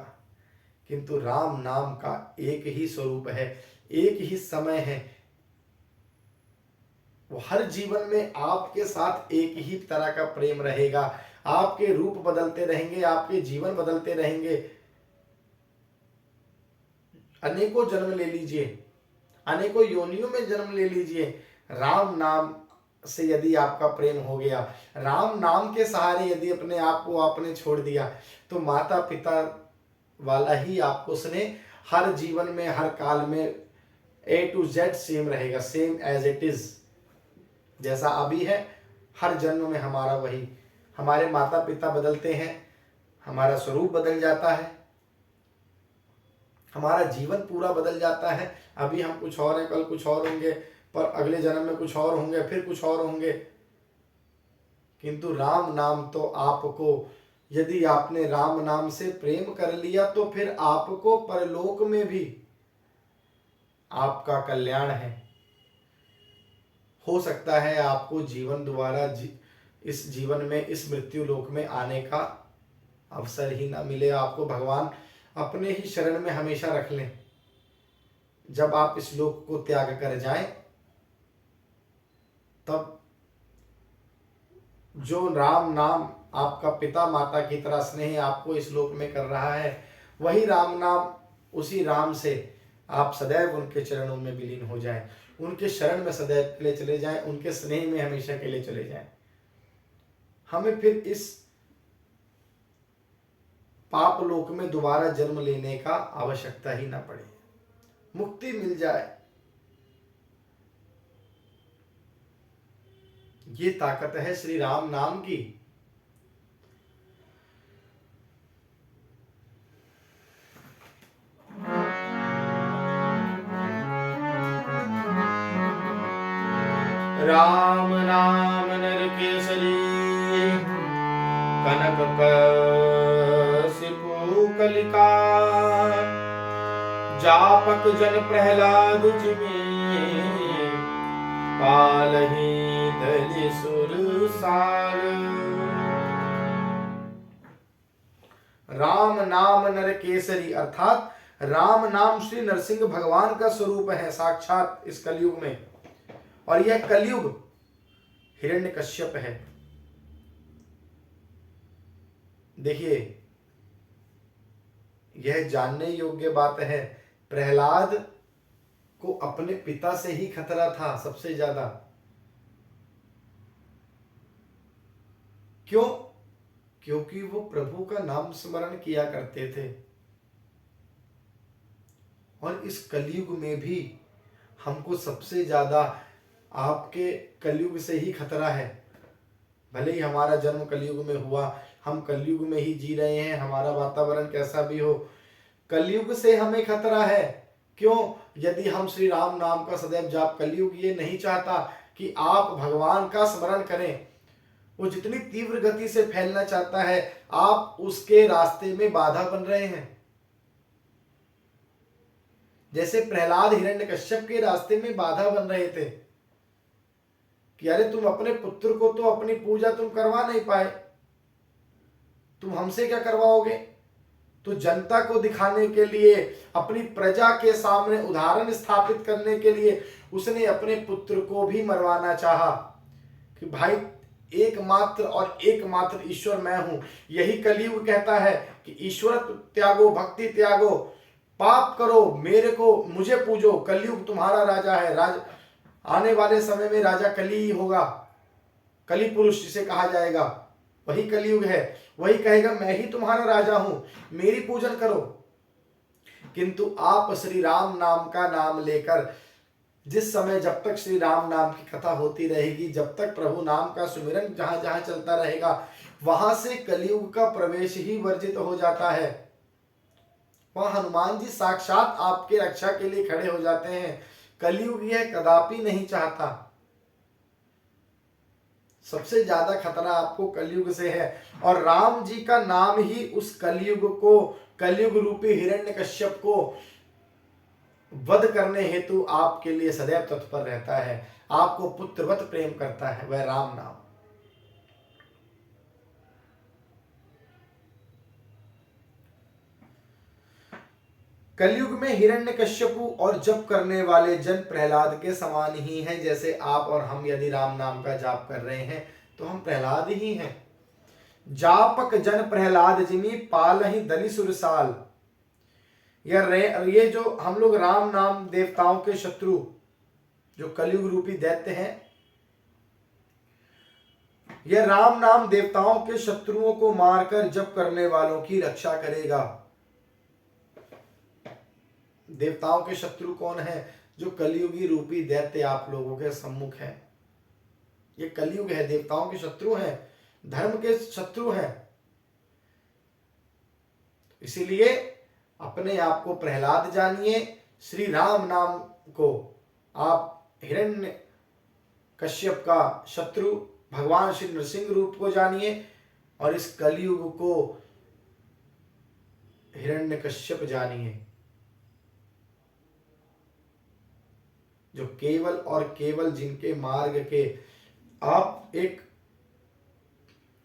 किंतु राम नाम का एक ही स्वरूप है, एक ही समय है। वो हर जीवन में आपके साथ एक ही तरह का प्रेम रहेगा, आपके रूप बदलते रहेंगे, आपके जीवन बदलते रहेंगे। अनेकों जन्म ले लीजिए, अनेकों योनियों में जन्म ले लीजिए, राम नाम से यदि आपका प्रेम हो गया, राम नाम के सहारे यदि अपने आप को आपने छोड़ दिया, तो माता पिता वाला ही आपको स्नेह हर जीवन में, हर काल में A to Z सेम रहेगा, सेम एज इट इज। जैसा अभी है, हर जन्म में हमारा वही। हमारे माता पिता बदलते हैं, हमारा स्वरूप बदल जाता है, हमारा जीवन पूरा बदल जाता है। अभी हम कुछ और हैं, कल कुछ और होंगे, पर अगले जन्म में कुछ और होंगे, फिर कुछ और होंगे। किंतु राम नाम तो आपको, यदि आपने राम नाम से प्रेम कर लिया, तो फिर आपको परलोक में भी आपका कल्याण है। हो सकता है आपको जीवन दोबारा इस जीवन में, इस मृत्यु लोक में आने का अवसर ही ना मिले। आपको भगवान अपने ही शरण में हमेशा रख लें। जब आप इस लोक को त्याग कर जाएं, तब जो राम नाम आपका पिता माता की तरह स्नेह आपको इस लोक में कर रहा है, वही राम नाम, उसी राम से आप सदैव उनके चरणों में विलीन हो जाएं, उनके शरण में सदैव के लिए चले जाएं, उनके स्नेह में हमेशा के लिए चले जाएं। हमें फिर इस पाप लोक में दोबारा जन्म लेने का आवश्यकता ही ना पड़े, मुक्ति मिल जाए। ये ताकत है श्री राम नाम की। राम नाम नर केसरी, कनक कशिपु कलिका, जापक जन प्रहलाद जिमि, पालहि दलि सुरसार। राम नाम नर केसरी, अर्थात राम नाम श्री नरसिंह भगवान का स्वरूप है साक्षात इस कलयुग में। और यह कलयुग हिरण्यकश्यप है। देखिए, यह जानने योग्य बात है, प्रहलाद को अपने पिता से ही खतरा था सबसे ज्यादा। क्यों? क्योंकि वो प्रभु का नाम स्मरण किया करते थे। और इस कलयुग में भी हमको सबसे ज्यादा आपके कलयुग से ही खतरा है। भले ही हमारा जन्म कलयुग में हुआ, हम कलयुग में ही जी रहे हैं, हमारा वातावरण कैसा भी हो, कलयुग से हमें खतरा है। क्यों? यदि हम श्री राम नाम का सदैव जाप, कलयुग ये नहीं चाहता कि आप भगवान का स्मरण करें। वो जितनी तीव्र गति से फैलना चाहता है, आप उसके रास्ते में बाधा बन रहे हैं। जैसे प्रहलाद हिरण्यकश्यप के रास्ते में बाधा बन रहे थे कि अरे तुम अपने पुत्र को तो अपनी पूजा तुम करवा नहीं पाए, तुम हमसे क्या करवाओगे? तो जनता को दिखाने के लिए, अपनी प्रजा के सामने उदाहरण स्थापित करने के लिए उसने अपने पुत्र को भी मरवाना चाहा कि भाई एकमात्र और एकमात्र ईश्वर मैं हूं। यही कलयुग कहता है कि ईश्वर त्यागो, भक्ति त्यागो, पाप करो, मेरे को, मुझे पूजो। कलयुग तुम्हारा राजा है। आने वाले समय में राजा कली ही होगा, कली पुरुष जिसे कहा जाएगा, वही कलयुग है। वही कहेगा मैं ही तुम्हारा राजा हूं, मेरी पूजन करो। किंतु आप श्री राम नाम का नाम लेकर, जिस समय, जब तक श्री राम नाम की कथा होती रहेगी, जब तक प्रभु नाम का सुमिरन जहां जहां चलता रहेगा, वहां से कलयुग का प्रवेश ही वर्जित हो जाता है। वहां हनुमान जी साक्षात आपके रक्षा के लिए खड़े हो जाते हैं। कलयुग यह कदापि नहीं चाहता। सबसे ज्यादा खतरा आपको कलयुग से है, और राम जी का नाम ही उस कलयुग को, कलयुग रूपी हिरण्यकश्यप को वध करने हेतु आपके लिए सदैव तत्पर रहता है। आपको पुत्रवत प्रेम करता है वह राम नाम। कलयुग में हिरण्यकश्यपु और जप करने वाले जन प्रहलाद के समान ही हैं। जैसे आप और हम यदि राम नाम का जाप कर रहे हैं तो हम प्रहलाद ही हैं। जापक जन प्रहलाद जिमी पाल ही दली सुरसाल। ये जो हम लोग राम नाम देवताओं के शत्रु जो कलयुग रूपी दैत्य हैं, यह राम नाम देवताओं के शत्रुओं को मारकर जप करने वालों की रक्षा करेगा। देवताओं के शत्रु कौन है? जो कलयुगी रूपी दैत्य आप लोगों के सम्मुख है। ये कलयुग है, देवताओं के शत्रु हैं, धर्म के शत्रु हैं। इसीलिए अपने आप को प्रहलाद जानिए, श्री राम नाम को आप हिरण्य कश्यप का शत्रु भगवान श्री नृसिंह रूप को जानिए, और इस कलयुग को हिरण्य कश्यप जानिए, जो केवल और केवल जिनके मार्ग के आप एक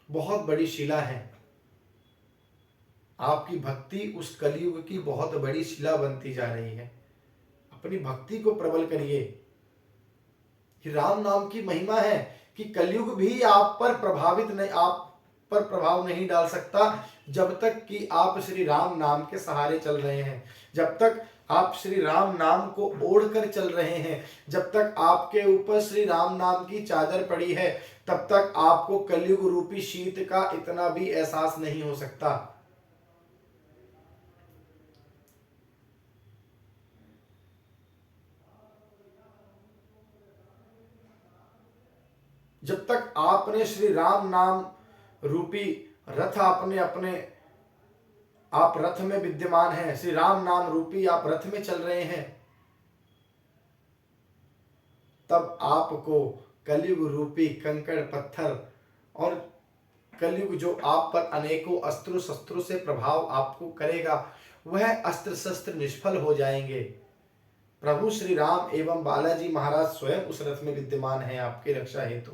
बहुत बड़ी शिला है। आपकी भक्ति उस कलयुग की बहुत बड़ी शिला बनती जा रही है। अपनी भक्ति को प्रबल करिए। राम नाम की महिमा है कि कलयुग भी आप पर प्रभाव नहीं डाल सकता, जब तक कि आप श्री राम नाम के सहारे चल रहे हैं, जब तक आप श्री राम नाम को ओढ़ कर चल रहे हैं, जब तक आपके ऊपर श्री राम नाम की चादर पड़ी है, तब तक आपको कलयुग रूपी शीत का इतना भी एहसास नहीं हो सकता। जब तक आपने श्री राम नाम रूपी रथ आप रथ में विद्यमान हैं, श्री राम नाम रूपी आप रथ में चल रहे हैं, तब आपको कलयुग रूपी कंकड़ पत्थर और कलयुग जो आप पर अनेकों अस्त्रों शस्त्रों से प्रभाव आपको करेगा, वह अस्त्र शस्त्र निष्फल हो जाएंगे। प्रभु श्री राम एवं बालाजी महाराज स्वयं उस रथ में विद्यमान है आपकी रक्षा हेतु।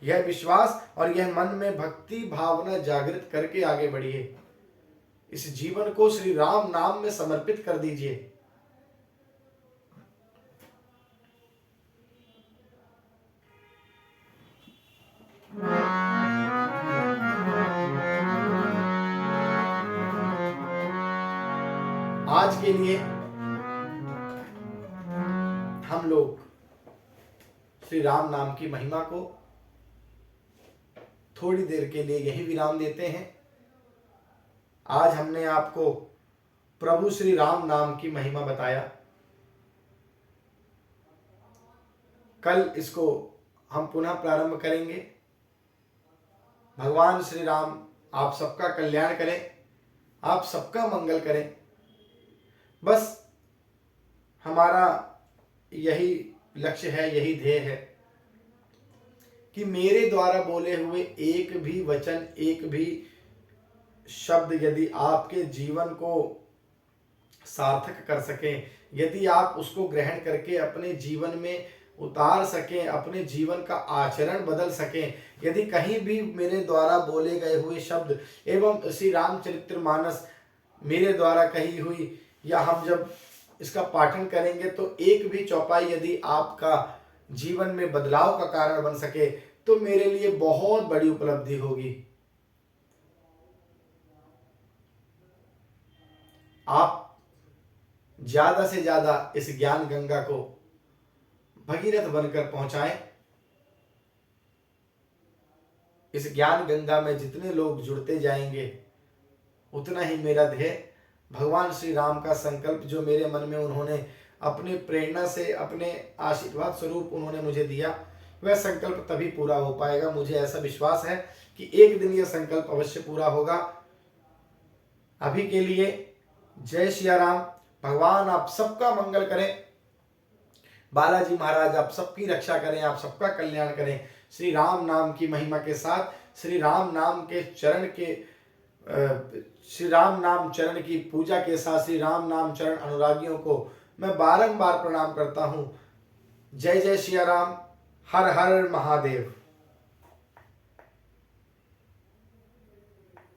यह विश्वास और यह मन में भक्ति भावना जागृत करके आगे बढ़िए। इस जीवन को श्री राम नाम में समर्पित कर दीजिए। आज के लिए हम लोग श्री राम नाम की महिमा को थोड़ी देर के लिए यही विराम देते हैं। आज हमने आपको प्रभु श्री राम नाम की महिमा बताया। कल इसको हम पुनः प्रारंभ करेंगे। भगवान श्री राम आप सबका कल्याण करें, आप सबका मंगल करें। बस हमारा यही लक्ष्य है, यही ध्येय है कि मेरे द्वारा बोले हुए एक भी वचन, एक भी शब्द यदि आपके जीवन को सार्थक कर सकें, यदि आप उसको ग्रहण करके अपने जीवन में उतार सकें, अपने जीवन का आचरण बदल सकें, यदि कहीं भी मेरे द्वारा बोले गए हुए शब्द एवं श्री रामचरितमानस मेरे द्वारा कही हुई, या हम जब इसका पाठन करेंगे तो एक भी चौपाई यदि आपका जीवन में बदलाव का कारण बन सके, तो मेरे लिए बहुत बड़ी उपलब्धि होगी। आप ज्यादा से ज्यादा इस ज्ञान गंगा को भगीरथ बनकर पहुंचाएं। इस ज्ञान गंगा में जितने लोग जुड़ते जाएंगे, उतना ही मेरा ध्येय, भगवान श्री राम का संकल्प जो मेरे मन में उन्होंने अपने प्रेरणा से, अपने आशीर्वाद स्वरूप उन्होंने मुझे दिया, वह संकल्प तभी पूरा हो पाएगा। मुझे ऐसा विश्वास है कि एक दिन यह संकल्प अवश्य पूरा होगा। अभी के लिए जय श्री राम। भगवान आप सबका मंगल करें, बालाजी महाराज आप सबकी रक्षा करें, आप सबका कल्याण करें। श्री राम नाम की महिमा के साथ, श्री राम नाम के चरण के श्री राम नाम चरण की पूजा के साथ श्री राम नाम चरण अनुरागियों को मैं बारंबार प्रणाम करता हूं। जय जय श्री राम। हर हर महादेव।